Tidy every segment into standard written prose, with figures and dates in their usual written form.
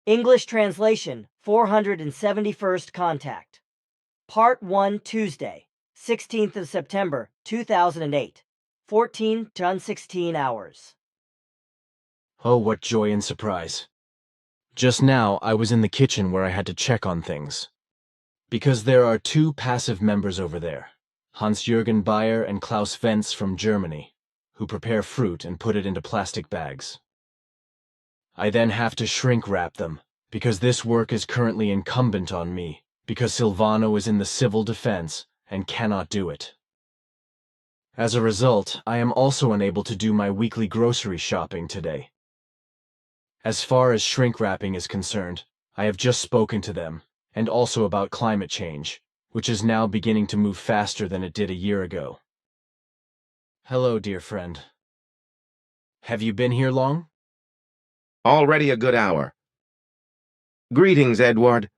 English translation, 471st Contact. Part 1, Tuesday, 16th of September, 2008, 14 to 16 hours. Oh, what joy and surprise. Just now, I was in the kitchen where I had to check on things. Because there are two passive members over there, Hans-Jürgen Bayer and Klaus Wentz from Germany, who prepare fruit and put it into plastic bags. I then have to shrink wrap them, because this work is currently incumbent on me, because Silvano is in the civil defense and cannot do it. As a result, I am also unable to do my weekly grocery shopping today. As far as shrink wrapping is concerned, I have just spoken to them, and also about climate change, which is now beginning to move faster than it did a year ago. Hello, dear friend. Have you been here long? Already a good hour. Greetings, Edward.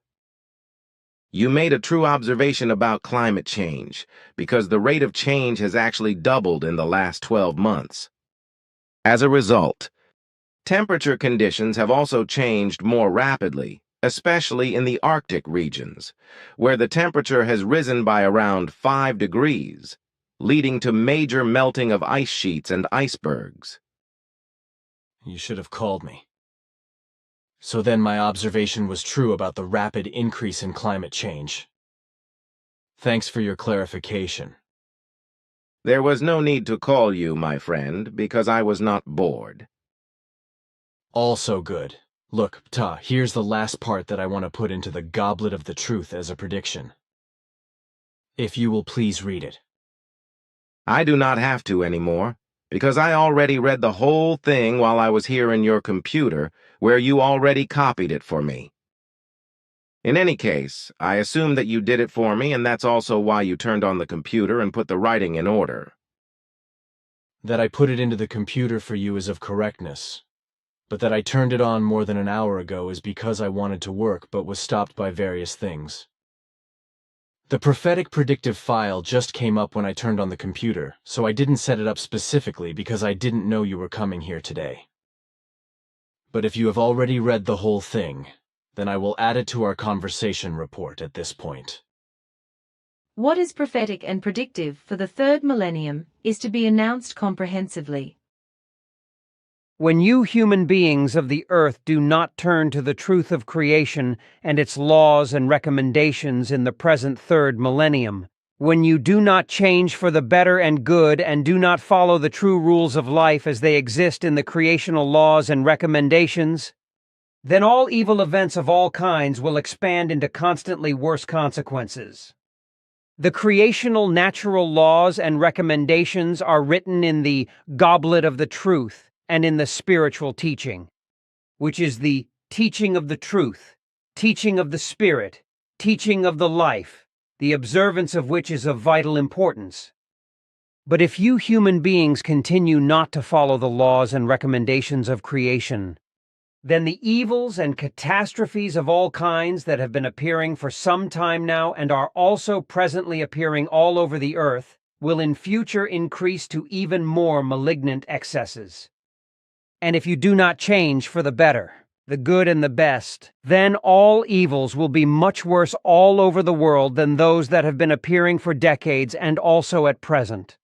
You made a true observation about climate change, because the rate of change has actually doubled in the last 12 months. As a result, temperature conditions have also changed more rapidly, especially in the Arctic regions, where the temperature has risen by around 5 degrees, leading to major melting of ice sheets and icebergs. You should have called me. So then my observation was true about the rapid increase in climate change. Thanks for your clarification. There was no need to call you, my friend, because I was not bored. Also good. Look, here's the last part that I want to put into the goblet of the truth as a prediction. If you will please read it. I do not have to anymore, because I already read the whole thing while I was here in your computer, where you already copied it for me. In any case, I assume that you did it for me, and that's also why you turned on the computer and put the writing in order. That I put it into the computer for you is of correctness. But that I turned it on more than an hour ago is because I wanted to work but was stopped by various things. The prophetic predictive file just came up when I turned on the computer, so I didn't set it up specifically because I didn't know you were coming here today. But if you have already read the whole thing, then I will add it to our conversation report at this point. What is prophetic and predictive for the third millennium is to be announced comprehensively. When you human beings of the earth do not turn to the truth of creation and its laws and recommendations in the present third millennium, when you do not change for the better and good and do not follow the true rules of life as they exist in the creational laws and recommendations, then all evil events of all kinds will expand into constantly worse consequences. The creational natural laws and recommendations are written in the goblet of the truth and in the spiritual teaching, which is the teaching of the truth, teaching of the Spirit, teaching of the life, the observance of which is of vital importance. But if you human beings continue not to follow the laws and recommendations of creation, then the evils and catastrophes of all kinds that have been appearing for some time now and are also presently appearing all over the earth will in future increase to even more malignant excesses. And if you do not change for the better, the good and the best, then all evils will be much worse all over the world than those that have been appearing for decades and also at present.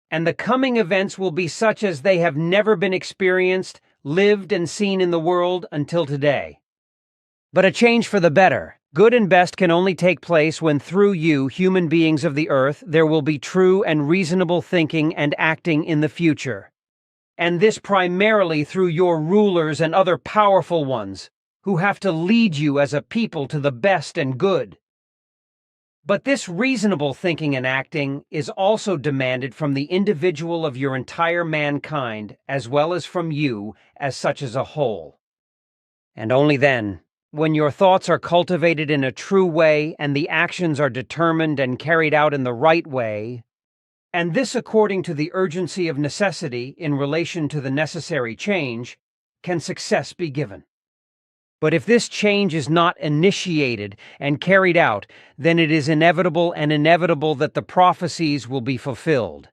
And the coming events will be such as they have never been experienced, lived and seen in the world until today. But a change for the better, good and best can only take place when through you, human beings of the earth, there will be true and reasonable thinking and acting in the future. And this primarily through your rulers and other powerful ones, who have to lead you as a people to the best and good. But this reasonable thinking and acting is also demanded from the individual of your entire mankind, as well as from you as such as a whole. And only then, when your thoughts are cultivated in a true way and the actions are determined and carried out in the right way, and this according to the urgency of necessity in relation to the necessary change, can success be given. But if this change is not initiated and carried out, then it is inevitable that the prophecies will be fulfilled,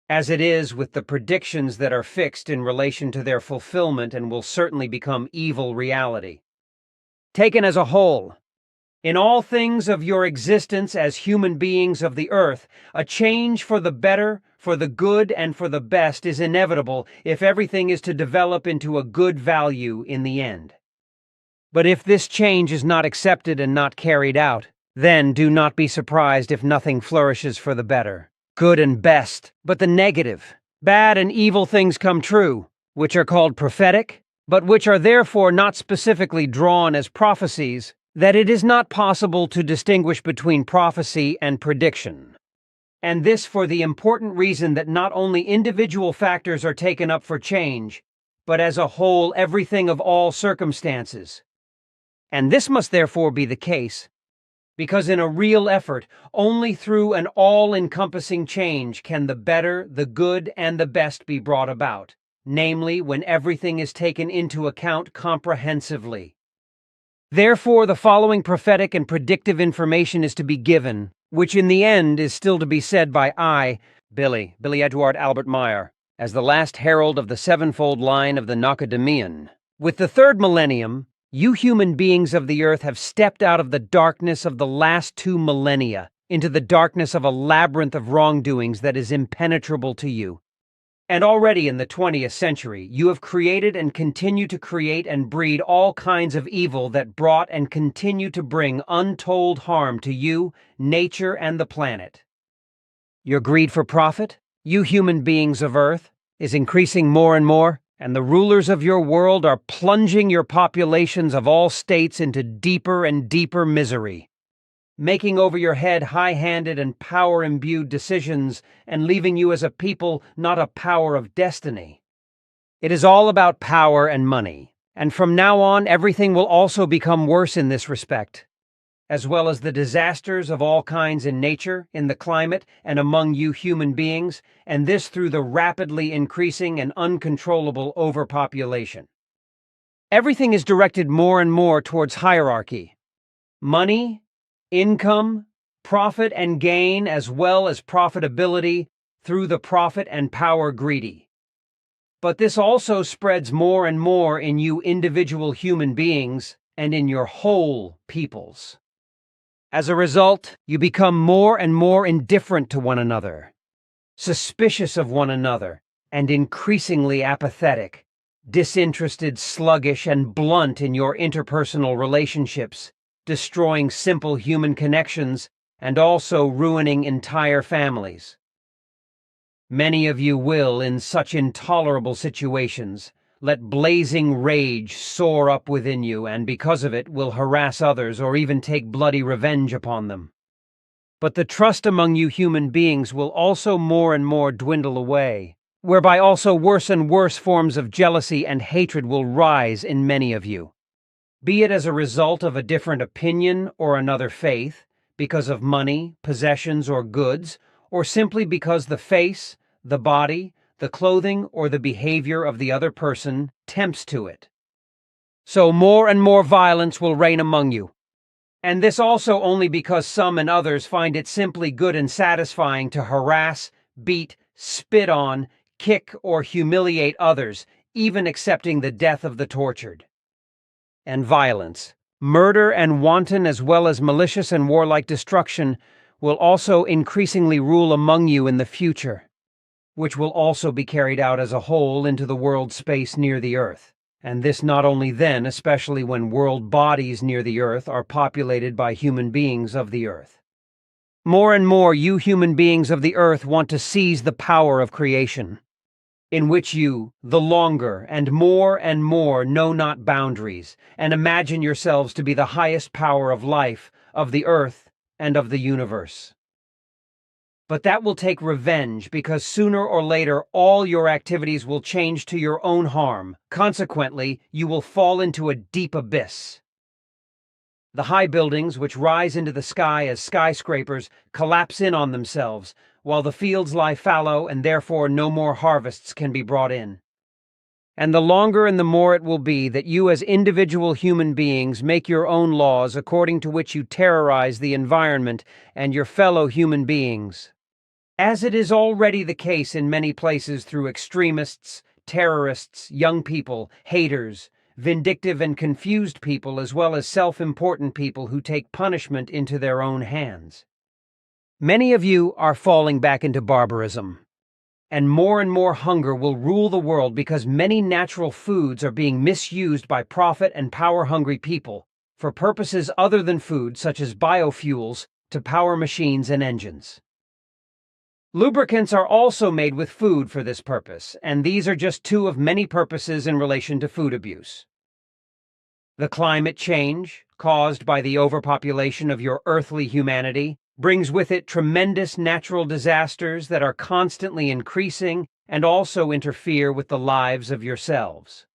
as it is with the predictions that are fixed in relation to their fulfillment and will certainly become evil reality. taken as a whole. In all things of your existence as human beings of the earth, a change for the better, for the good, and for the best is inevitable if everything is to develop into a good value in the end. But if this change is not accepted and not carried out, then do not be surprised if nothing flourishes for the better, good and best, but the negative, bad and evil things come true, which are called prophetic, but which are therefore not specifically drawn as prophecies, that it is not possible to distinguish between prophecy and prediction. And this for the important reason that not only individual factors are taken up for change, but as a whole everything of all circumstances. And this must therefore be the case, because in a real effort, only through an all-encompassing change can the better, the good, and the best be brought about, namely when everything is taken into account comprehensively. Therefore, the following prophetic and predictive information is to be given, which in the end is still to be said by Billy Edward Albert Meier, as the last herald of the sevenfold line of the Nokodemean. With the third millennium, you human beings of the earth have stepped out of the darkness of the last 2 millennia into the darkness of a labyrinth of wrongdoings that is impenetrable to you. And already in the 20th century, you have created and continue to create and breed all kinds of evil that brought and continue to bring untold harm to you, nature, and the planet. Your greed for profit, you human beings of Earth, is increasing more and more, and the rulers of your world are plunging your populations of all states into deeper and deeper misery, making over your head high-handed and power-imbued decisions and leaving you as a people not a power of destiny. It is all about power and money, and from now on everything will also become worse in this respect, as well as the disasters of all kinds in nature, in the climate, and among you human beings, and this through the rapidly increasing and uncontrollable overpopulation. Everything is directed more and more towards hierarchy. Money, income, profit and gain, as well as profitability through the profit and power greedy. But this also spreads more and more in you individual human beings and in your whole peoples. As a result, you become more and more indifferent to one another, suspicious of one another, and increasingly apathetic, disinterested, sluggish, and blunt in your interpersonal relationships, destroying simple human connections and also ruining entire families. Many of you will, in such intolerable situations, let blazing rage soar up within you and because of it will harass others or even take bloody revenge upon them. But the trust among you human beings will also more and more dwindle away, whereby also worse and worse forms of jealousy and hatred will rise in many of you. Be it as a result of a different opinion or another faith, because of money, possessions, or goods, or simply because the face, the body, the clothing, or the behavior of the other person tempts to it. So more and more violence will reign among you. And this also only because some and others find it simply good and satisfying to harass, beat, spit on, kick, or humiliate others, even accepting the death of the tortured. And violence, murder and wanton as well as malicious and warlike destruction will also increasingly rule among you in the future, which will also be carried out as a whole into the world space near the Earth, and this not only then, especially when world bodies near the Earth are populated by human beings of the Earth. More and more you human beings of the Earth want to seize the power of creation, in which you, the longer and more know not boundaries, and imagine yourselves to be the highest power of life, of the earth, and of the universe. But that will take revenge, because sooner or later all your activities will change to your own harm. Consequently, you will fall into a deep abyss. The high buildings, which rise into the sky as skyscrapers, collapse in on themselves, while the fields lie fallow and therefore no more harvests can be brought in. And the longer and the more it will be that you as individual human beings make your own laws according to which you terrorize the environment and your fellow human beings, as it is already the case in many places through extremists, terrorists, young people, haters, vindictive and confused people, as well as self-important people who take punishment into their own hands. Many of you are falling back into barbarism, and more hunger will rule the world because many natural foods are being misused by profit and power-hungry people for purposes other than food, such as biofuels, to power machines and engines. Lubricants are also made with food for this purpose, and these are just two of many purposes in relation to food abuse. The climate change, caused by the overpopulation of your earthly humanity, brings with it tremendous natural disasters that are constantly increasing and also interfere with the lives of yourselves.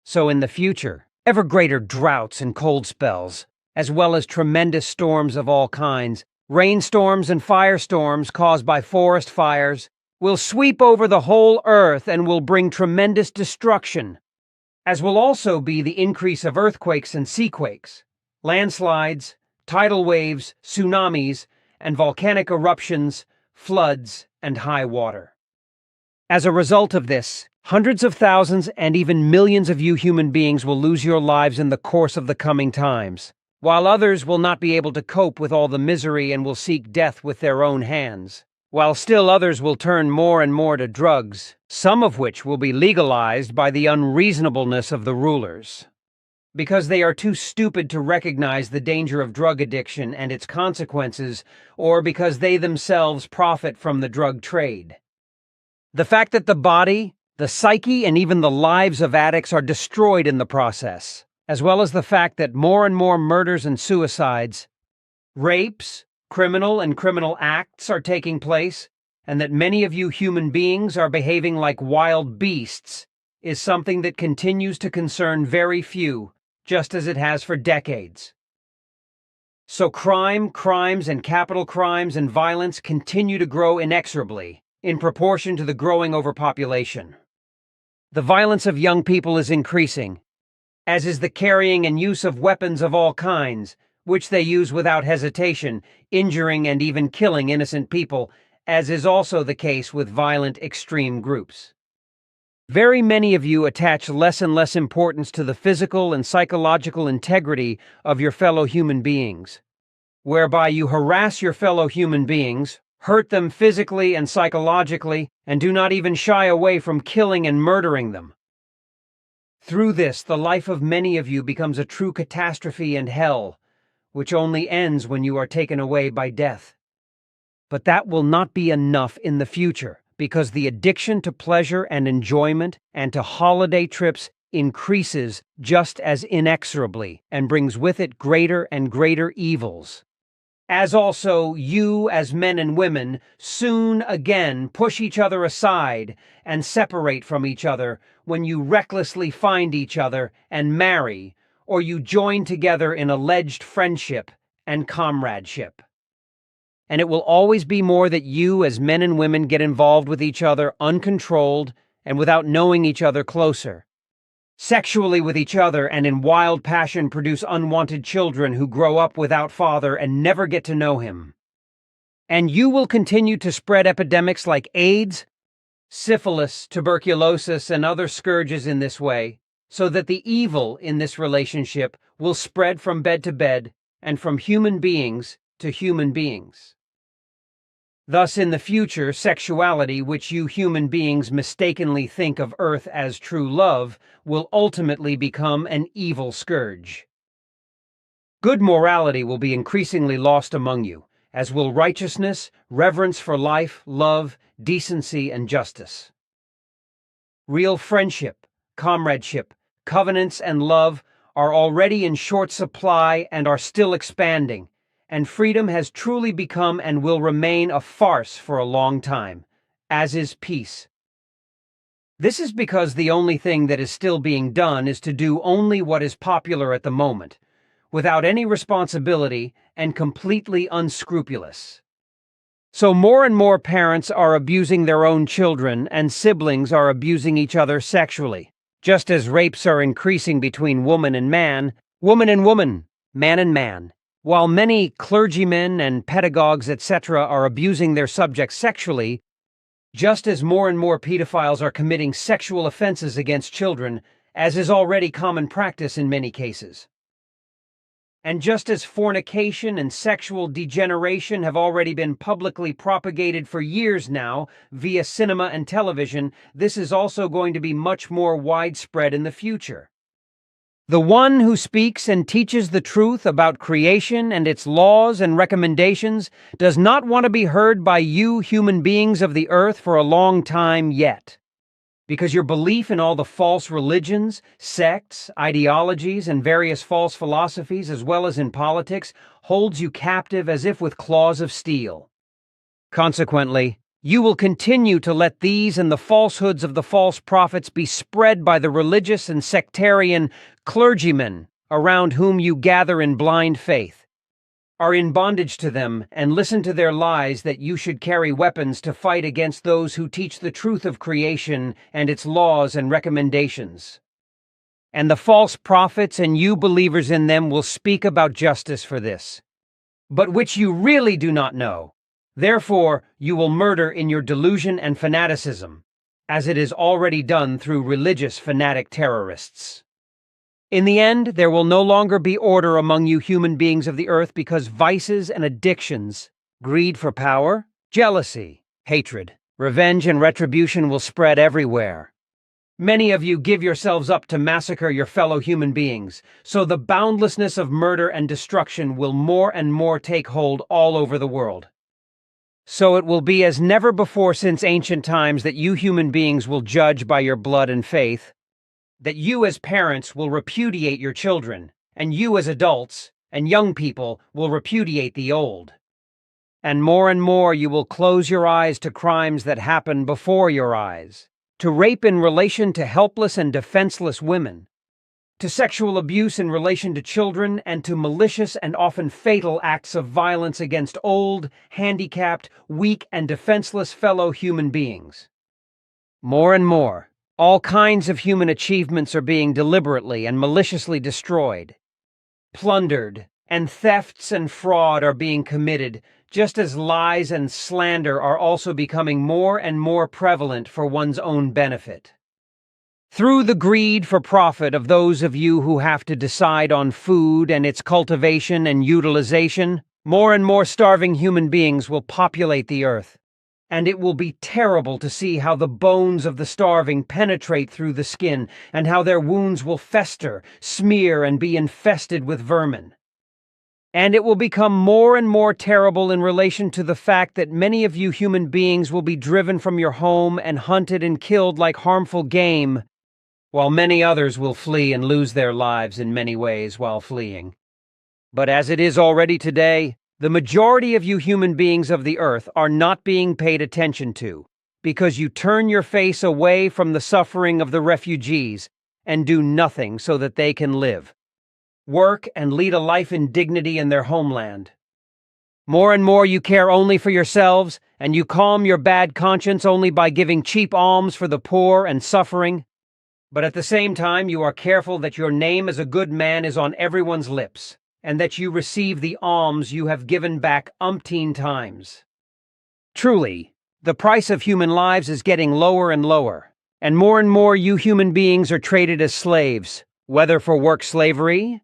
So in the future, ever greater droughts and cold spells, as well as tremendous storms of all kinds, rainstorms and firestorms caused by forest fires, will sweep over the whole earth and will bring tremendous destruction, as will also be the increase of earthquakes and seaquakes, landslides, tidal waves, tsunamis, and volcanic eruptions, floods, and high water. As a result of this, hundreds of thousands and even millions of you human beings will lose your lives in the course of the coming times, while others will not be able to cope with all the misery and will seek death with their own hands, while still others will turn more and more to drugs, some of which will be legalized by the unreasonableness of the rulers, because they are too stupid to recognize the danger of drug addiction and its consequences, or because they themselves profit from the drug trade. The fact that the body, the psyche, and even the lives of addicts are destroyed in the process, as well as the fact that more and more murders and suicides, rapes, criminal acts are taking place, and that many of you human beings are behaving like wild beasts, is something that continues to concern very few, just as it has for decades. So crimes, and capital crimes and violence continue to grow inexorably in proportion to the growing overpopulation. The violence of young people is increasing, as is the carrying and use of weapons of all kinds, which they use without hesitation, injuring and even killing innocent people, as is also the case with violent extreme groups. Very many of you attach less and less importance to the physical and psychological integrity of your fellow human beings, whereby you harass your fellow human beings, hurt them physically and psychologically, and do not even shy away from killing and murdering them. Through this, the life of many of you becomes a true catastrophe and hell, which only ends when you are taken away by death. But that will not be enough in the future, because the addiction to pleasure and enjoyment and to holiday trips increases just as inexorably and brings with it greater and greater evils. As also you, as men and women, soon again push each other aside and separate from each other when you recklessly find each other and marry, or you join together in alleged friendship and comradeship. And it will always be more that you, as men and women, get involved with each other uncontrolled and without knowing each other closer, sexually with each other, and in wild passion produce unwanted children who grow up without father and never get to know him. And you will continue to spread epidemics like AIDS, syphilis, tuberculosis, and other scourges in this way, so that the evil in this relationship will spread from bed to bed and from human beings to human beings. Thus, in the future, sexuality, which you human beings mistakenly think of Earth as true love, will ultimately become an evil scourge. Good morality will be increasingly lost among you, as will righteousness, reverence for life, love, decency, and justice. Real friendship, comradeship, covenants, and love are already in short supply and are still expanding, and freedom has truly become and will remain a farce for a long time, as is peace. This is because the only thing that is still being done is to do only what is popular at the moment, without any responsibility and completely unscrupulous. So more and more parents are abusing their own children, and siblings are abusing each other sexually, just as rapes are increasing between woman and man, woman and woman, man and man. While many clergymen and pedagogues, etc., are abusing their subjects sexually, just as more and more pedophiles are committing sexual offenses against children, as is already common practice in many cases. And just as fornication and sexual degeneration have already been publicly propagated for years now via cinema and television, this is also going to be much more widespread in the future. The one who speaks and teaches the truth about creation and its laws and recommendations does not want to be heard by you human beings of the earth for a long time yet. Because your belief in all the false religions, sects, ideologies, and various false philosophies, as well as in politics, holds you captive as if with claws of steel. Consequently, you will continue to let these and the falsehoods of the false prophets be spread by the religious and sectarian clergymen around whom you gather in blind faith, are in bondage to them, and listen to their lies that you should carry weapons to fight against those who teach the truth of creation and its laws and recommendations. And the false prophets and you believers in them will speak about justice for this, but which you really do not know. Therefore, you will murder in your delusion and fanaticism, as it is already done through religious fanatic terrorists. In the end, there will no longer be order among you human beings of the earth because vices and addictions, greed for power, jealousy, hatred, revenge, and retribution will spread everywhere. Many of you give yourselves up to massacre your fellow human beings, so the boundlessness of murder and destruction will more and more take hold all over the world. So it will be as never before since ancient times that you human beings will judge by your blood and faith, that you as parents will repudiate your children, and you as adults and young people will repudiate the old. And more you will close your eyes to crimes that happen before your eyes, to rape in relation to helpless and defenseless women, to sexual abuse in relation to children, and to malicious and often fatal acts of violence against old, handicapped, weak, and defenseless fellow human beings. More, all kinds of human achievements are being deliberately and maliciously destroyed, plundered, and thefts and fraud are being committed, just as lies and slander are also becoming more and more prevalent for one's own benefit. Through the greed for profit of those of you who have to decide on food and its cultivation and utilization, more and more starving human beings will populate the earth. And it will be terrible to see how the bones of the starving penetrate through the skin, and how their wounds will fester, smear, and be infested with vermin. And it will become more and more terrible in relation to the fact that many of you human beings will be driven from your home and hunted and killed like harmful game, while many others will flee and lose their lives in many ways while fleeing. But as it is already today, the majority of you human beings of the earth are not being paid attention to, because you turn your face away from the suffering of the refugees and do nothing so that they can live, work, and lead a life in dignity in their homeland. More and more you care only for yourselves, and you calm your bad conscience only by giving cheap alms for the poor and suffering. But at the same time, you are careful that your name as a good man is on everyone's lips, and that you receive the alms you have given back umpteen times. Truly, the price of human lives is getting lower and lower, and more you human beings are traded as slaves, whether for work slavery,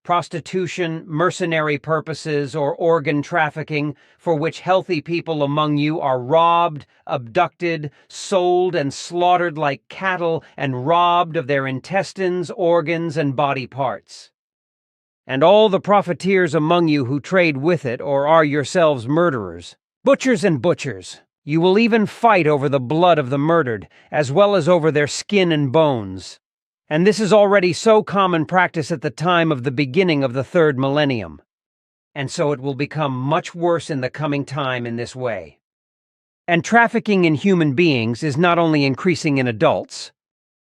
prostitution, mercenary purposes, or organ trafficking, for which healthy people among you are robbed, abducted, sold, and slaughtered like cattle, and robbed of their intestines, organs, and body parts. And all the profiteers among you who trade with it or are yourselves murderers, butchers, you will even fight over the blood of the murdered, as well as over their skin and bones. And this is already so common practice at the time of the beginning of the third millennium. And so it will become much worse in the coming time in this way. And trafficking in human beings is not only increasing in adults,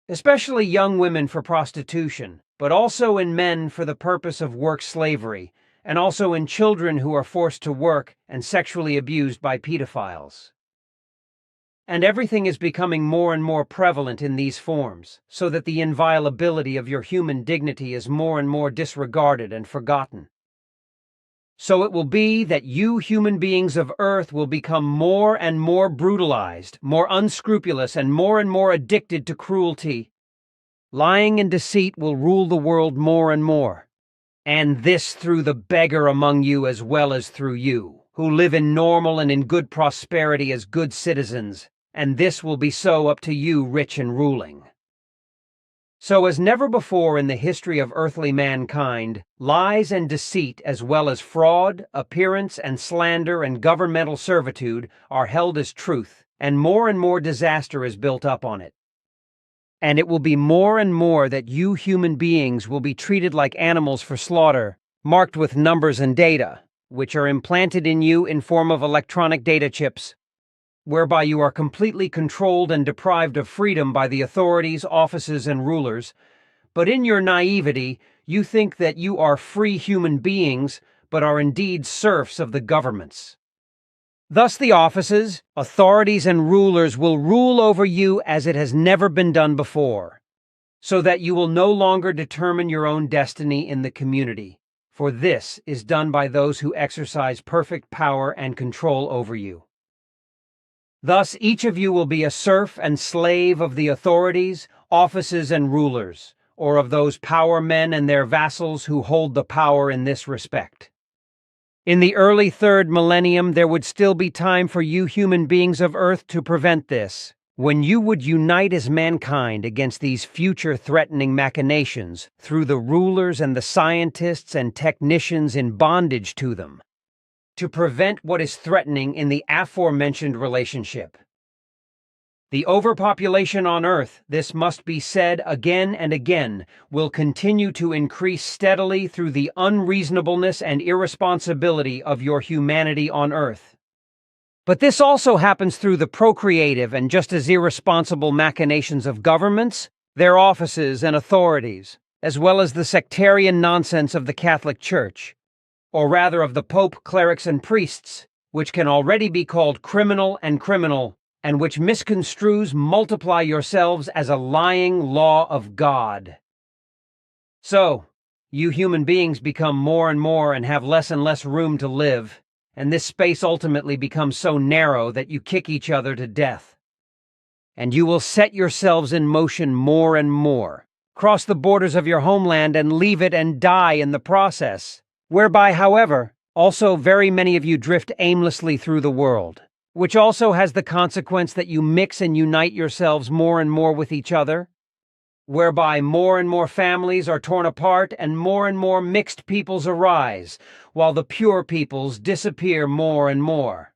especially young women for prostitution, but also in men for the purpose of work slavery, and also in children who are forced to work and sexually abused by pedophiles. And everything is becoming more and more prevalent in these forms, so that the inviolability of your human dignity is more and more disregarded and forgotten. So it will be that you human beings of Earth will become more and more brutalized, more unscrupulous, and more addicted to cruelty, Lying and deceit will rule the world more and more. And this through the beggar among you as well as through you, who live in normal and in good prosperity as good citizens, and this will be so up to you rich and ruling. So as never before in the history of earthly mankind, lies and deceit as well as fraud, appearance and slander and governmental servitude are held as truth, and more disaster is built up on it. And it will be more and more that you human beings will be treated like animals for slaughter, marked with numbers and data, which are implanted in you in form of electronic data chips, whereby you are completely controlled and deprived of freedom by the authorities, offices, and rulers. But in your naivety, you think that you are free human beings, but are indeed serfs of the governments. Thus the offices, authorities, and rulers will rule over you as it has never been done before, so that you will no longer determine your own destiny in the community, for this is done by those who exercise perfect power and control over you. Thus each of you will be a serf and slave of the authorities, offices, and rulers, or of those power men and their vassals who hold the power in this respect. In the early third millennium, there would still be time for you human beings of Earth to prevent this, when you would unite as mankind against these future threatening machinations through the rulers and the scientists and technicians in bondage to them, to prevent what is threatening in the aforementioned relationship. The overpopulation on Earth, this must be said again and again, will continue to increase steadily through the unreasonableness and irresponsibility of your humanity on Earth. But this also happens through the procreative and just as irresponsible machinations of governments, their offices and authorities, as well as the sectarian nonsense of the Catholic Church, or rather of the Pope, clerics, and priests, which can already be called criminal, and which misconstrues multiply yourselves as a lying law of God. So, you human beings become more and more and have less and less room to live, and this space ultimately becomes so narrow that you kick each other to death. And you will set yourselves in motion more and more, cross the borders of your homeland and leave it and die in the process, whereby, however, also very many of you drift aimlessly through the world, which also has the consequence that you mix and unite yourselves more and more with each other, whereby more and more families are torn apart and more mixed peoples arise, while the pure peoples disappear more and more.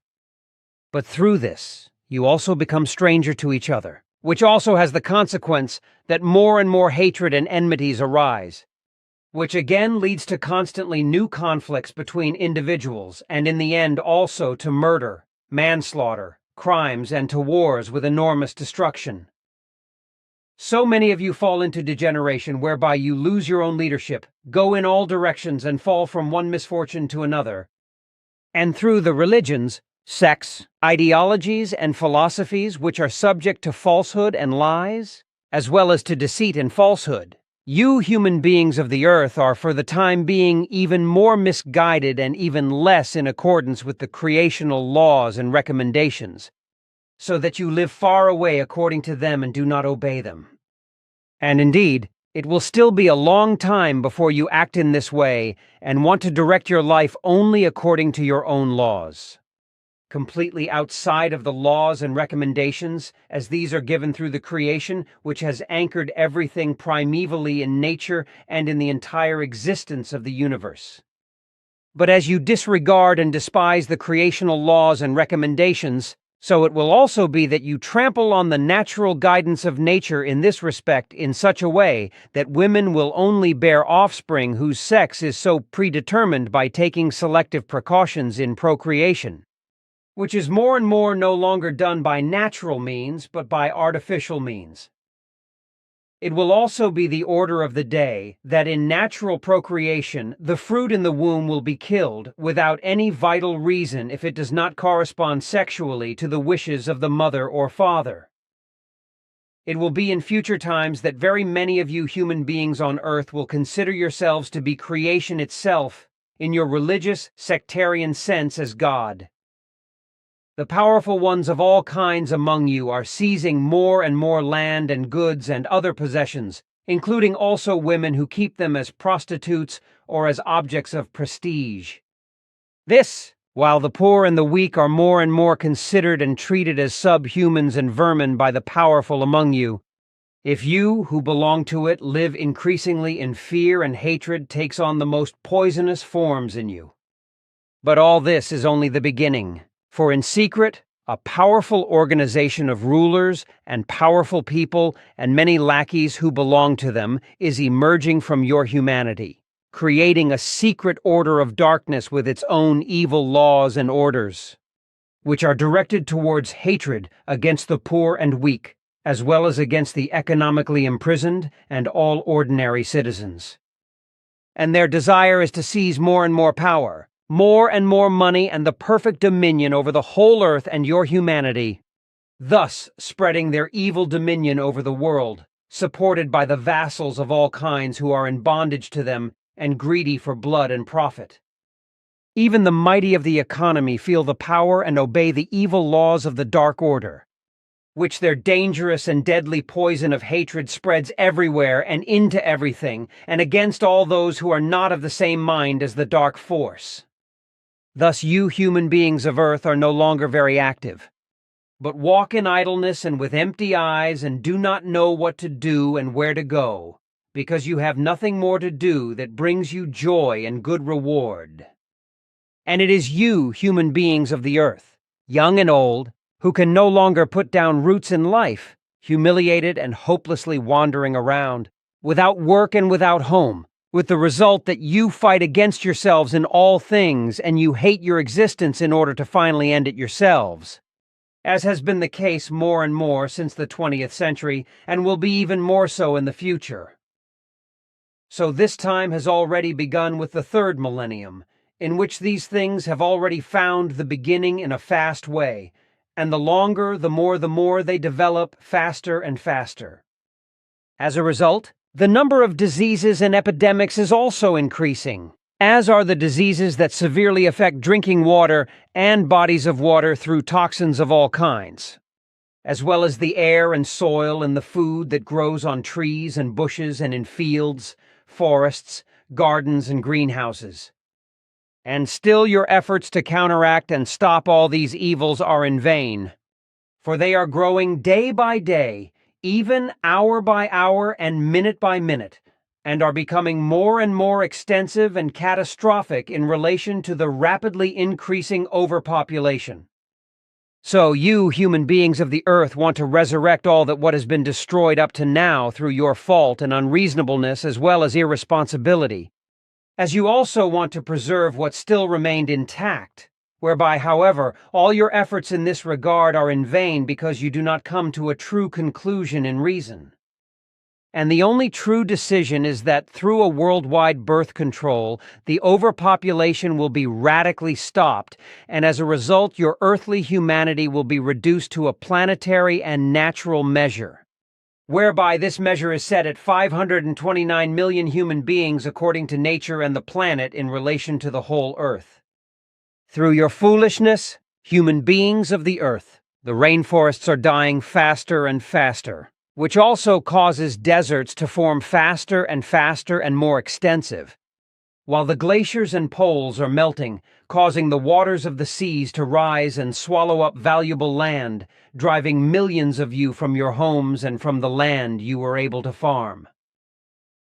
But through this, you also become stranger to each other, which also has the consequence that more and more hatred and enmities arise, which again leads to constantly new conflicts between individuals and in the end also to murder, manslaughter, crimes, and to wars with enormous destruction. So many of you fall into degeneration whereby you lose your own leadership, go in all directions, and fall from one misfortune to another. And through the religions, sects, ideologies, and philosophies which are subject to falsehood and lies, as well as to deceit and falsehood, you human beings of the earth are for the time being even more misguided and even less in accordance with the creational laws and recommendations, so that you live far away according to them and do not obey them. And indeed, it will still be a long time before you act in this way and want to direct your life only according to your own laws, completely outside of the laws and recommendations, as these are given through the creation, which has anchored everything primevally in nature and in the entire existence of the universe. But as you disregard and despise the creational laws and recommendations, so it will also be that you trample on the natural guidance of nature in this respect in such a way that women will only bear offspring whose sex is so predetermined by taking selective precautions in procreation, which is more and more no longer done by natural means, but by artificial means. It will also be the order of the day that in natural procreation, the fruit in the womb will be killed without any vital reason if it does not correspond sexually to the wishes of the mother or father. It will be in future times that very many of you human beings on earth will consider yourselves to be creation itself in your religious, sectarian sense as God. The powerful ones of all kinds among you are seizing more and more land and goods and other possessions including also women who keep them as prostitutes or as objects of prestige. This, while the poor and the weak are more and more considered and treated as subhumans and vermin by the powerful among you, if you, who belong to it, live increasingly in fear and hatred takes on the most poisonous forms in you. But all this is only the beginning, for in secret, a powerful organization of rulers and powerful people and many lackeys who belong to them is emerging from your humanity, creating a secret order of darkness with its own evil laws and orders, which are directed towards hatred against the poor and weak, as well as against the economically imprisoned and all ordinary citizens. And their desire is to seize more and more power, more and more money, and the perfect dominion over the whole earth and your humanity, thus spreading their evil dominion over the world, supported by the vassals of all kinds who are in bondage to them and greedy for blood and profit. Even the mighty of the economy feel the power and obey the evil laws of the Dark Order, which their dangerous and deadly poison of hatred spreads everywhere and into everything, and against all those who are not of the same mind as the Dark Force. Thus you human beings of Earth are no longer very active, but walk in idleness and with empty eyes and do not know what to do and where to go, because you have nothing more to do that brings you joy and good reward. And it is you, human beings of the Earth, young and old, who can no longer put down roots in life, humiliated and hopelessly wandering around, without work and without home, with the result that you fight against yourselves in all things and you hate your existence in order to finally end it yourselves, as has been the case more and more since the 20th century and will be even more so in the future. So this time has already begun with the third millennium, in which these things have already found the beginning in a fast way, and the longer, the more they develop faster and faster. As a result, the number of diseases and epidemics is also increasing, as are the diseases that severely affect drinking water and bodies of water through toxins of all kinds, as well as the air and soil and the food that grows on trees and bushes and in fields, forests, gardens, and greenhouses. And still your efforts to counteract and stop all these evils are in vain, for they are growing day by day, even hour by hour and minute by minute, and are becoming more and more extensive and catastrophic in relation to the rapidly increasing overpopulation. So you, human beings of the Earth, want to resurrect all that what has been destroyed up to now through your fault and unreasonableness as well as irresponsibility, as you also want to preserve what still remained intact, whereby, however, all your efforts in this regard are in vain because you do not come to a true conclusion in reason. And the only true decision is that through a worldwide birth control, the overpopulation will be radically stopped, and as a result, your earthly humanity will be reduced to a planetary and natural measure, whereby this measure is set at 529 million human beings according to nature and the planet in relation to the whole Earth. Through your foolishness, human beings of the Earth, the rainforests are dying faster and faster, which also causes deserts to form faster and more extensive, while the glaciers and poles are melting, causing the waters of the seas to rise and swallow up valuable land, driving millions of you from your homes and from the land you were able to farm.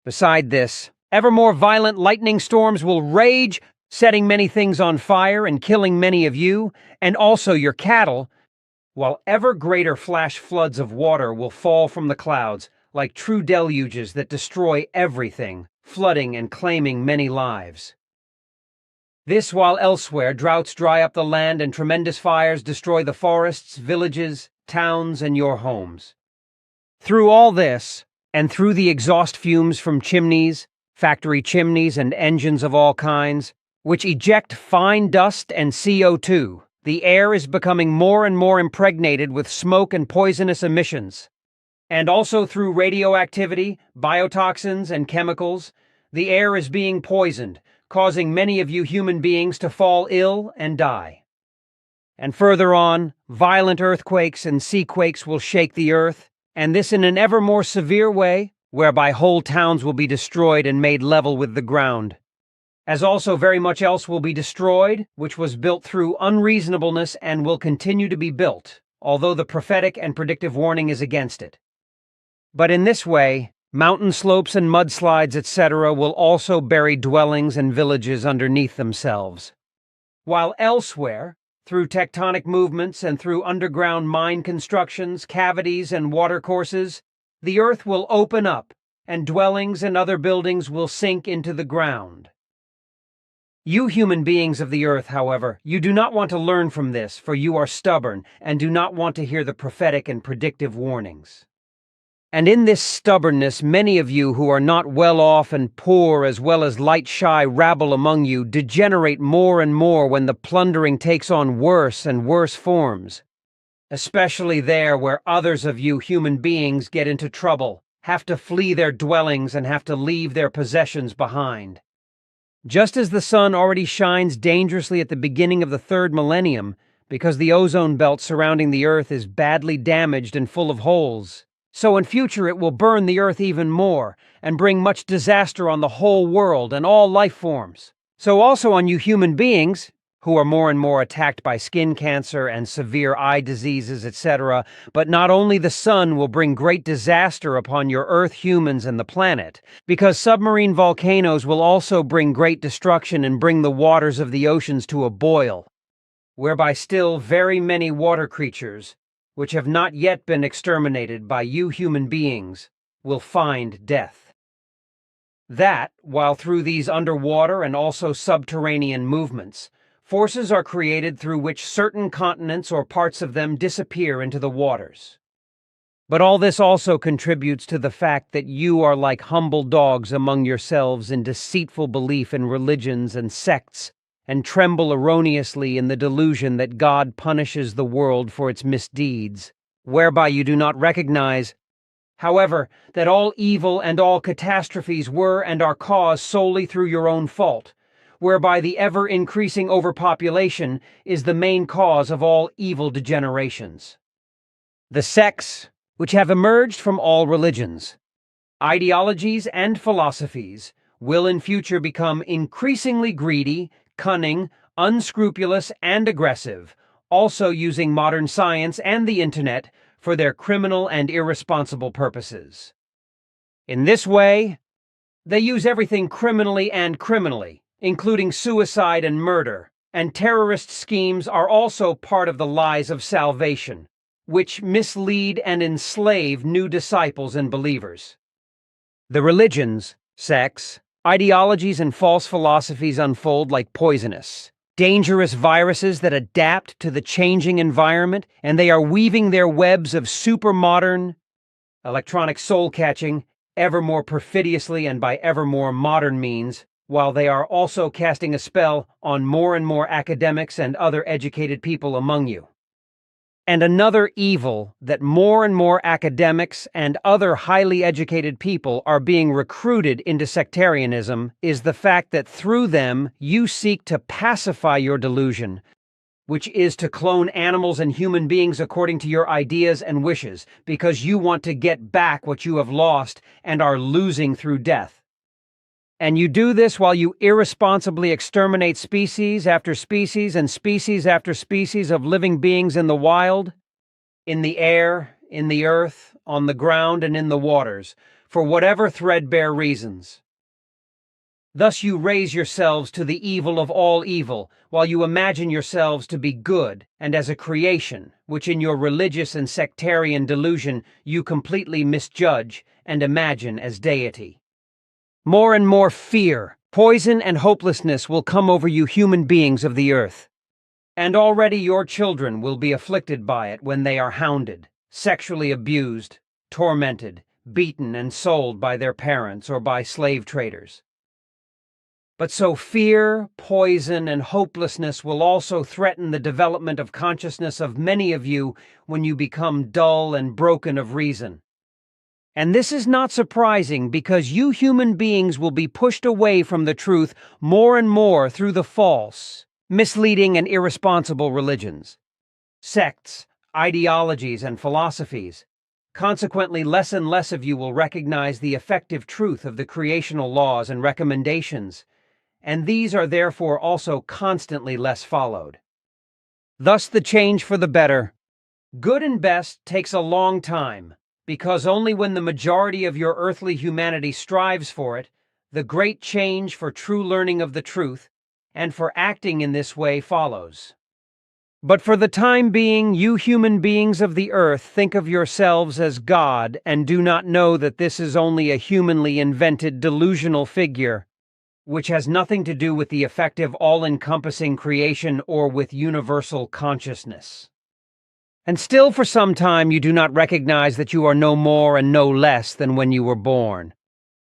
Beside this, ever more violent lightning storms will rage, setting many things on fire and killing many of you, and also your cattle, while ever greater flash floods of water will fall from the clouds, like true deluges that destroy everything, flooding and claiming many lives. This while elsewhere droughts dry up the land and tremendous fires destroy the forests, villages, towns, and your homes. Through all this, and through the exhaust fumes from chimneys, factory chimneys, and engines of all kinds, which eject fine dust and CO2, the air is becoming more and more impregnated with smoke and poisonous emissions. And also through radioactivity, biotoxins, and chemicals, the air is being poisoned, causing many of you human beings to fall ill and die. And further on, violent earthquakes and seaquakes will shake the earth, and this in an ever more severe way, whereby whole towns will be destroyed and made level with the ground. As also very much else will be destroyed, which was built through unreasonableness and will continue to be built, although the prophetic and predictive warning is against it. But in this way, mountain slopes and mudslides, etc., will also bury dwellings and villages underneath themselves. While elsewhere, through tectonic movements and through underground mine constructions, cavities, and watercourses, the earth will open up, and dwellings and other buildings will sink into the ground. You human beings of the earth, however, you do not want to learn from this, for you are stubborn and do not want to hear the prophetic and predictive warnings. And in this stubbornness, many of you who are not well off and poor as well as light-shy rabble among you degenerate more and more when the plundering takes on worse and worse forms. Especially there where others of you human beings get into trouble, have to flee their dwellings and have to leave their possessions behind. Just as the sun already shines dangerously at the beginning of the third millennium, because the ozone belt surrounding the earth is badly damaged and full of holes, so in future it will burn the earth even more and bring much disaster on the whole world and all life forms. So also on you human beings, who are more and more attacked by skin cancer and severe eye diseases, etc. But not only the sun will bring great disaster upon your Earth humans and the planet, because submarine volcanoes will also bring great destruction and bring the waters of the oceans to a boil, whereby still very many water creatures, which have not yet been exterminated by you human beings, will find death. That, while through these underwater and also subterranean movements, forces are created through which certain continents or parts of them disappear into the waters. But all this also contributes to the fact that you are like humble dogs among yourselves in deceitful belief in religions and sects, and tremble erroneously in the delusion that God punishes the world for its misdeeds, whereby you do not recognize, however, that all evil and all catastrophes were and are caused solely through your own fault, whereby the ever-increasing overpopulation is the main cause of all evil degenerations. The sects, which have emerged from all religions, ideologies, and philosophies, will in future become increasingly greedy, cunning, unscrupulous, and aggressive, also using modern science and the internet for their criminal and irresponsible purposes. In this way, they use everything criminally, including suicide and murder, and terrorist schemes are also part of the lies of salvation, which mislead and enslave new disciples and believers. The religions, sects, ideologies, and false philosophies unfold like poisonous, dangerous viruses that adapt to the changing environment, and they are weaving their webs of super-modern, electronic soul-catching, ever more perfidiously and by ever more modern means, while they are also casting a spell on more and more academics and other educated people among you. And another evil that more and more academics and other highly educated people are being recruited into sectarianism is the fact that through them you seek to pacify your delusion, which is to clone animals and human beings according to your ideas and wishes, because you want to get back what you have lost and are losing through death. And you do this while you irresponsibly exterminate species after species and species after species of living beings in the wild, in the air, in the earth, on the ground, and in the waters, for whatever threadbare reasons. Thus you raise yourselves to the evil of all evil, while you imagine yourselves to be good, and as a creation, which in your religious and sectarian delusion you completely misjudge and imagine as deity. More and more fear, poison, and hopelessness will come over you human beings of the earth. And already your children will be afflicted by it when they are hounded, sexually abused, tormented, beaten, and sold by their parents or by slave traders. But so fear, poison, and hopelessness will also threaten the development of consciousness of many of you when you become dull and broken of reason. And this is not surprising because you human beings will be pushed away from the truth more and more through the false, misleading, and irresponsible religions, sects, ideologies, and philosophies, Consequently, less and less of you will recognize the effective truth of the creational laws and recommendations, and these are therefore also constantly less followed. Thus the change for the better. Good and best takes a long time, because only when the majority of your earthly humanity strives for it, the great change for true learning of the truth, and for acting in this way follows. But for the time being, you human beings of the earth think of yourselves as God and do not know that this is only a humanly invented delusional figure, which has nothing to do with the effective all-encompassing creation or with universal consciousness. And still for some time you do not recognize that you are no more and no less than when you were born.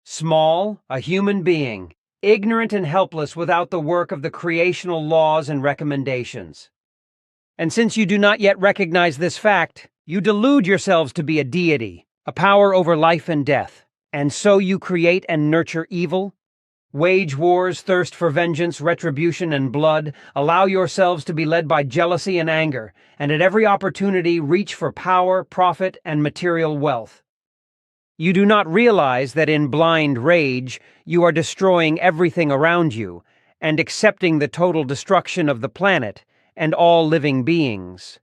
Small, a human being, ignorant and helpless without the work of the creational laws and recommendations. And since you do not yet recognize this fact, you delude yourselves to be a deity, a power over life and death, and so you create and nurture evil, wage wars, thirst for vengeance, retribution, and blood, allow yourselves to be led by jealousy and anger, and at every opportunity reach for power, profit, and material wealth. You do not realize that in blind rage, you are destroying everything around you, and accepting the total destruction of the planet and all living beings,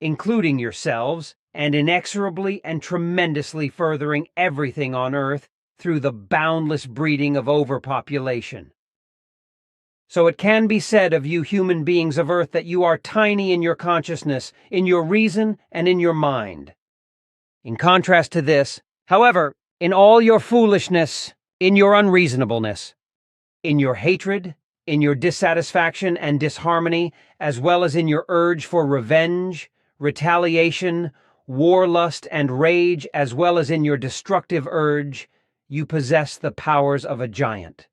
including yourselves, and inexorably and tremendously furthering everything on Earth through the boundless breeding of overpopulation. So it can be said of you human beings of Earth that you are tiny in your consciousness, in your reason, and in your mind. In contrast to this, however, in all your foolishness, in your unreasonableness, in your hatred, in your dissatisfaction and disharmony, as well as in your urge for revenge, retaliation, warlust, and rage, as well as in your destructive urge, you possess the powers of a giant.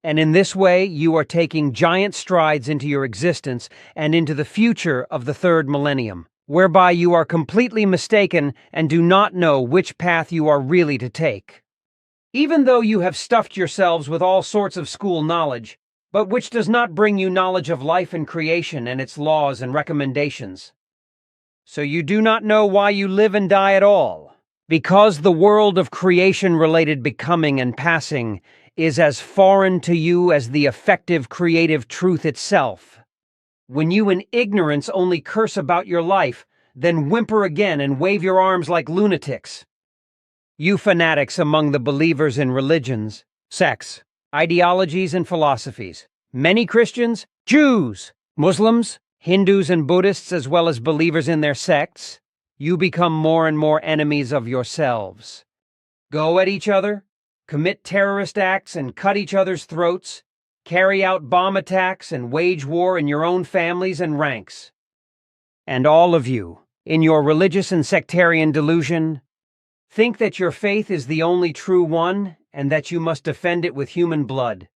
And in this way, you are taking giant strides into your existence and into the future of the third millennium, whereby you are completely mistaken and do not know which path you are really to take. Even though you have stuffed yourselves with all sorts of school knowledge, but which does not bring you knowledge of life and creation and its laws and recommendations. So you do not know why you live and die at all, because the world of creation-related becoming and passing is as foreign to you as the effective creative truth itself. When you in ignorance only curse about your life, then whimper again and wave your arms like lunatics. You fanatics among the believers in religions, sects, ideologies, and philosophies, many Christians, Jews, Muslims, Hindus, and Buddhists, as well as believers in their sects, you become more and more enemies of yourselves. Go at each other, commit terrorist acts and cut each other's throats, carry out bomb attacks and wage war in your own families and ranks. And all of you, in your religious and sectarian delusion, think that your faith is the only true one and that you must defend it with human blood.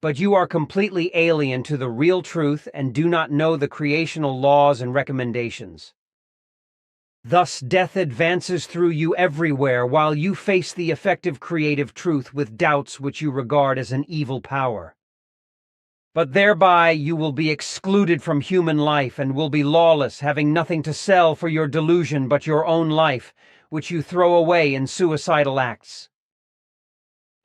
But you are completely alien to the real truth and do not know the creational laws and recommendations. Thus death advances through you everywhere while you face the effective creative truth with doubts which you regard as an evil power. But thereby you will be excluded from human life and will be lawless, having nothing to sell for your delusion but your own life, which you throw away in suicidal acts.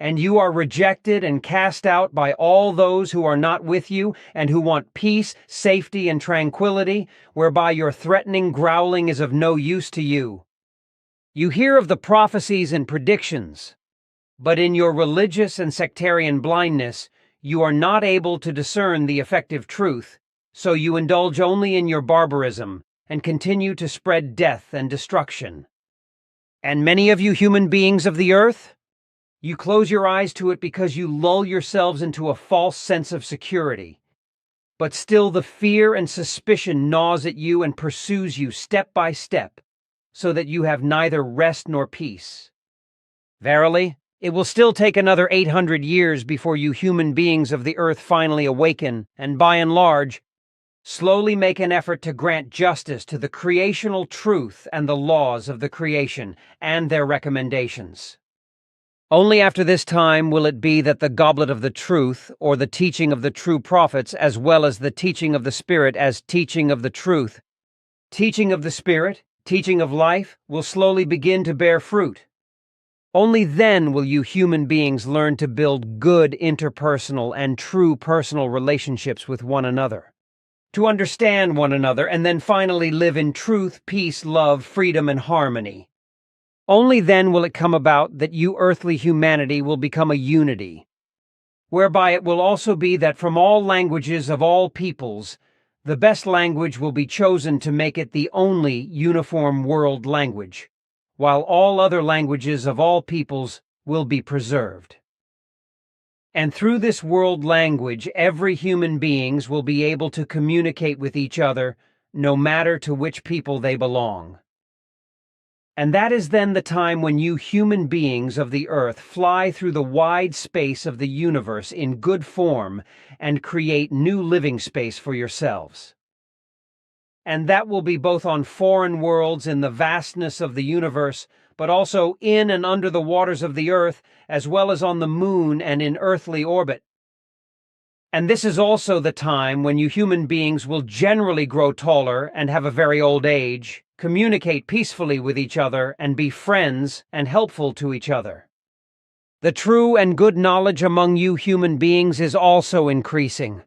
And you are rejected and cast out by all those who are not with you and who want peace, safety, and tranquility, whereby your threatening growling is of no use to you. You hear of the prophecies and predictions, but in your religious and sectarian blindness, you are not able to discern the effective truth, so you indulge only in your barbarism and continue to spread death and destruction. And many of you human beings of the earth, you close your eyes to it because you lull yourselves into a false sense of security. But still the fear and suspicion gnaws at you and pursues you step by step, so that you have neither rest nor peace. Verily, it will still take another 800 years before you human beings of the earth finally awaken and, by and large, slowly make an effort to grant justice to the creational truth and the laws of the creation and their recommendations. Only after this time will it be that the goblet of the truth, or the teaching of the true prophets, as well as the teaching of the Spirit as teaching of the truth, teaching of the Spirit, teaching of life, will slowly begin to bear fruit. Only then will you human beings learn to build good interpersonal and true personal relationships with one another, to understand one another, and then finally live in truth, peace, love, freedom, and harmony. Only then will it come about that you earthly humanity will become a unity, whereby it will also be that from all languages of all peoples, the best language will be chosen to make it the only uniform world language, while all other languages of all peoples will be preserved. And through this world language, every human beings will be able to communicate with each other, no matter to which people they belong. And that is then the time when you human beings of the earth fly through the wide space of the universe in good form and create new living space for yourselves. And that will be both on foreign worlds in the vastness of the universe, but also in and under the waters of the earth, as well as on the moon and in earthly orbit. And this is also the time when you human beings will generally grow taller and have a very old age, communicate peacefully with each other, and be friends and helpful to each other. The true and good knowledge among you human beings is also increasing,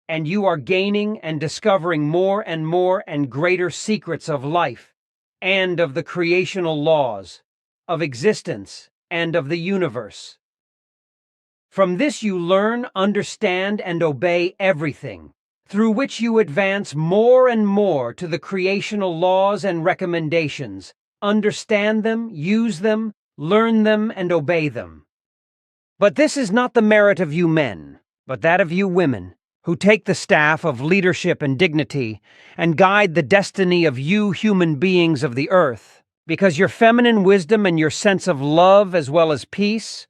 and you are gaining and discovering more and greater secrets of life, and of the creational laws, of existence, and of the universe. From this you learn, understand, and obey everything, through which you advance more and more to the creational laws and recommendations, understand them, use them, learn them, and obey them. But this is not the merit of you men, but that of you women, who take the staff of leadership and dignity and guide the destiny of you human beings of the earth, because your feminine wisdom and your sense of love as well as peace,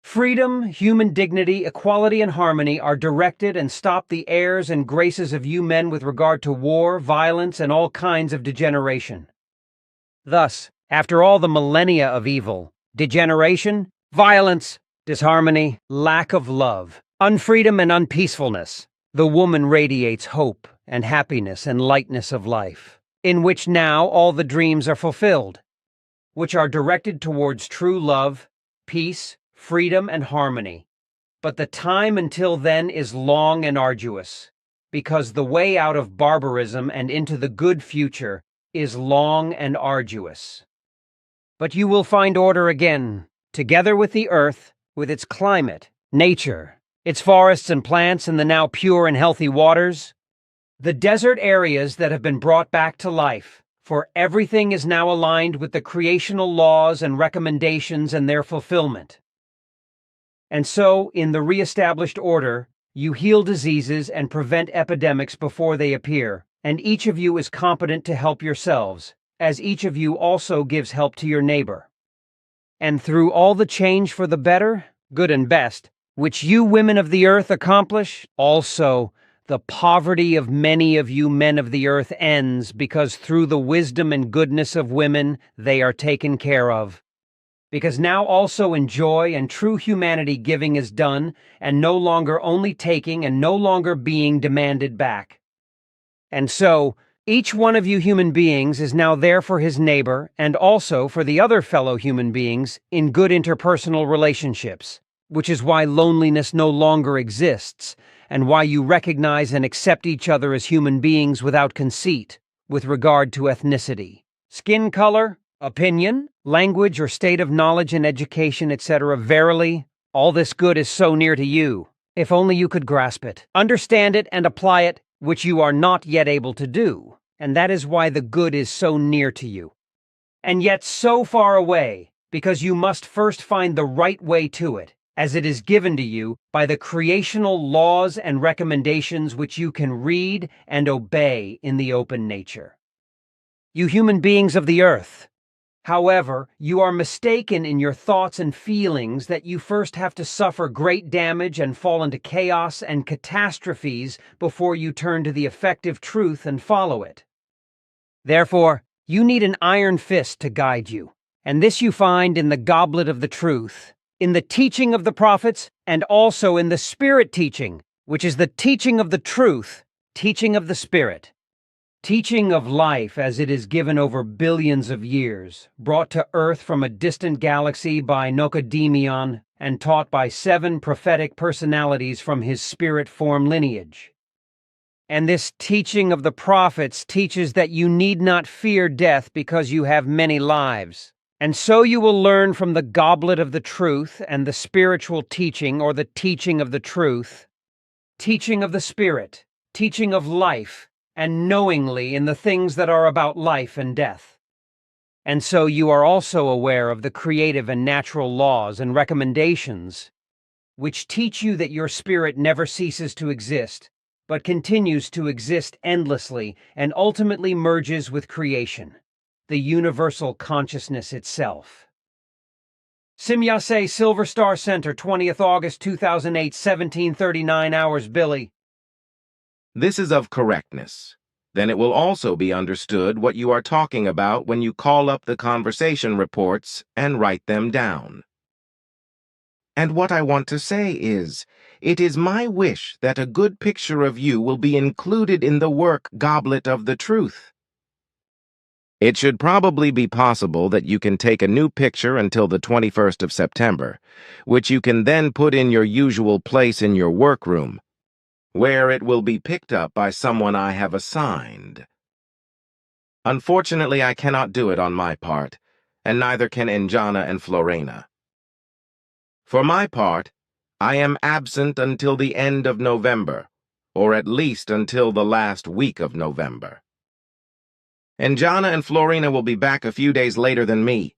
freedom, human dignity, equality, and harmony are directed and stop the airs and graces of you men with regard to war, violence, and all kinds of degeneration. Thus, after all the millennia of evil, degeneration, violence, disharmony, lack of love, unfreedom, and unpeacefulness, the woman radiates hope and happiness and lightness of life, in which now all the dreams are fulfilled, which are directed towards true love, peace, freedom, and harmony. But the time until then is long and arduous, because the way out of barbarism and into the good future is long and arduous. But you will find order again, together with the earth, with its climate, nature, its forests and plants, and the now pure and healthy waters, the desert areas that have been brought back to life, for everything is now aligned with the creational laws and recommendations and their fulfillment. And so, in the re-established order, you heal diseases and prevent epidemics before they appear, and each of you is competent to help yourselves, as each of you also gives help to your neighbor. And through all the change for the better, good and best, which you women of the earth accomplish, also the poverty of many of you men of the earth ends, because through the wisdom and goodness of women they are taken care of. Because now also in joy and true humanity giving is done, and no longer only taking and no longer being demanded back. And so, each one of you human beings is now there for his neighbor and also for the other fellow human beings in good interpersonal relationships, which is why loneliness no longer exists, and why you recognize and accept each other as human beings without conceit, with regard to ethnicity, skin color, opinion, language, or state of knowledge and education, etc. Verily, all this good is so near to you, if only you could grasp it, understand it, and apply it, which you are not yet able to do, and that is why the good is so near to you, and yet so far away, because you must first find the right way to it, as it is given to you by the creational laws and recommendations which you can read and obey in the open nature. You human beings of the earth, however, you are mistaken in your thoughts and feelings that you first have to suffer great damage and fall into chaos and catastrophes before you turn to the effective truth and follow it. Therefore, you need an iron fist to guide you, and this you find in the goblet of the truth, in the teaching of the prophets, and also in the Spirit teaching, which is the teaching of the truth, teaching of the Spirit. Teaching of life as it is given over billions of years, brought to Earth from a distant galaxy by Nocodemion and taught by 7 prophetic personalities from his spirit form lineage. And this teaching of the prophets teaches that you need not fear death because you have many lives. And so you will learn from the goblet of the truth and the spiritual teaching or the teaching of the truth, teaching of the spirit, teaching of life, and knowingly in the things that are about life and death. And so you are also aware of the creative and natural laws and recommendations, which teach you that your spirit never ceases to exist, but continues to exist endlessly and ultimately merges with creation, the universal consciousness itself. Simyase Silver Star Center, 20th August 2008, 17:39 hours, Billy. This is of correctness. Then it will also be understood what you are talking about when you call up the conversation reports and write them down. And what I want to say is, it is my wish that a good picture of you will be included in the work Goblet of the Truth. It should probably be possible that you can take a new picture until the 21st of September, which you can then put in your usual place in your workroom, where it will be picked up by someone I have assigned. Unfortunately, I cannot do it on my part, and neither can Njana and Florena. For my part, I am absent until the end of November, or at least until the last week of November. Njana and Florena will be back a few days later than me.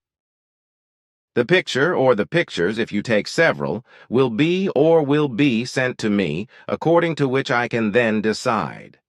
The picture, or the pictures if you take several, will be sent to me, according to which I can then decide.